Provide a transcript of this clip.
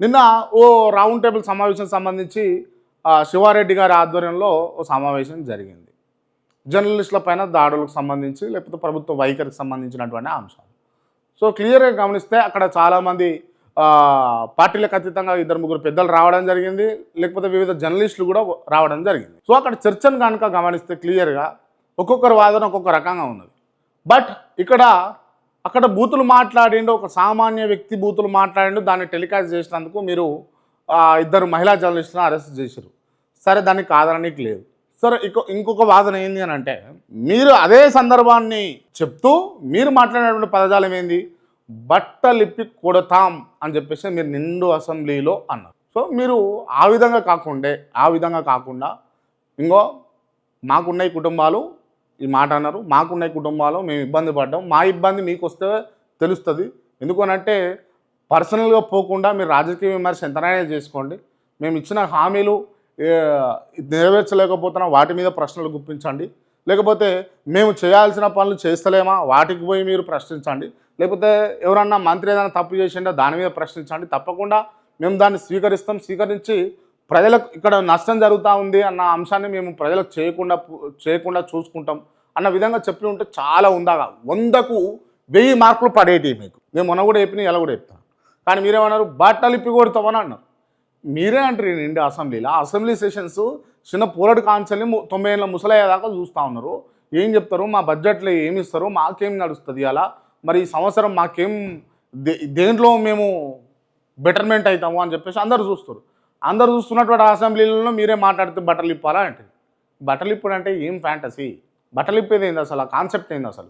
నిన్న ఓ round table సమావేశం సంబంధించి శివారెడ్డి గారి ఆధ్వర్యంలో ఓ సమావేశం జరిగింది. జర్నలిస్టుల పైన దాడులకు సంబంధించి లేకపోతే ప్రభుత్వ వైఖరికి సంబంధించినటువంటి అంశాలు. సో క్లియర్గా గమనిస్తే అక్కడ చాలామంది పార్టీలకు అతీతంగా 2-3 పెద్దలు రావడం జరిగింది, లేకపోతే వివిధ జర్నలిస్టులు కూడా రావడం జరిగింది. సో అక్కడ చర్చను కనుక గమనిస్తే క్లియర్గా ఒక్కొక్కరి వాదన ఒక్కొక్క రకంగా ఉన్నది. బట్ అక్కడ బూతులు మాట్లాడిండు, ఒక సామాన్య వ్యక్తి బూతులు మాట్లాడిండు, దాన్ని టెలికాస్ట్ చేసినందుకు మీరు 2 మహిళా జర్నలిస్టులను అరెస్ట్ చేశారు. సరే, దానికి కాదనడానికి లేదు. సరే, ఇంకొక వాదన ఏంది అని అంటే, మీరు అదే సందర్భాన్ని చెప్తూ మీరు మాట్లాడినటువంటి పదజాలం ఏంది, బట్టలిప్పి కొడతాం అని చెప్పేసి మీరు నిండు అసెంబ్లీలో అన్నారు. సో మీరు ఆ విధంగా కాకుండా ఇంకో మాకున్న కుటుంబాలు ఈ మాట అన్నారు, మాకున్న కుటుంబాలు మేము ఇబ్బంది పడ్డాం, మా ఇబ్బంది మీకు వస్తే తెలుస్తుంది. ఎందుకనంటే పర్సనల్గా పోకుండా మీరు రాజకీయ విమర్శ ఎంతనైనా చేసుకోండి, మేము ఇచ్చిన హామీలు నెరవేర్చలేకపోతున్నా వాటి మీద ప్రశ్నలు గుప్పించండి, లేకపోతే మేము చేయాల్సిన పనులు చేస్తలేమా వాటికి పోయి మీరు ప్రశ్నించండి, లేకపోతే ఎవరన్నా మంత్రి ఏదైనా తప్పు చేసిండో దాని మీద ప్రశ్నించండి. తప్పకుండా మేము దాన్ని స్వీకరించి ప్రజలకు ఇక్కడ నష్టం జరుగుతూ ఉంది అన్న అంశాన్ని మేము ప్రజలకు చేయకుండా చూసుకుంటాం అన్న విధంగా చెప్పి ఉంటే చాలా ఉందాగా 100కు 1000 మార్కులు పడేటి మీకు. మేము మొన్న కూడా చెప్పినా ఎలా కూడా చెప్తాను. కానీ మీరేమన్నారు, బట్టలిప్పి కొడతామని అన్నారు. మీరే అంటారు నిండి అసెంబ్లీ సెషన్స్ చిన్న పోరాడు కాంచెల్ని 90 ఏళ్ళ ముసలయ్యేదాకా చూస్తూ ఉన్నారు. ఏం చెప్తారు, మా బడ్జెట్లో ఏమి ఇస్తారు, మాకేం నడుస్తుంది అలా, మరి ఈ సంవత్సరం మాకేం దేంట్లో మేము బెటర్మెంట్ అవుతాము అని చెప్పేసి అందరు చూస్తారు. అందరు చూస్తున్నటువంటి అసెంబ్లీలలో మీరే మాట్లాడితే బట్టలు ఇప్పాలా అంటే, బట్టలు ఇప్పుడు అంటే ఏం ఫ్యాంటసీ, బట్టలు ఇప్పేది ఏంది అసలు, ఆ కాన్సెప్ట్ ఏంది అసలు?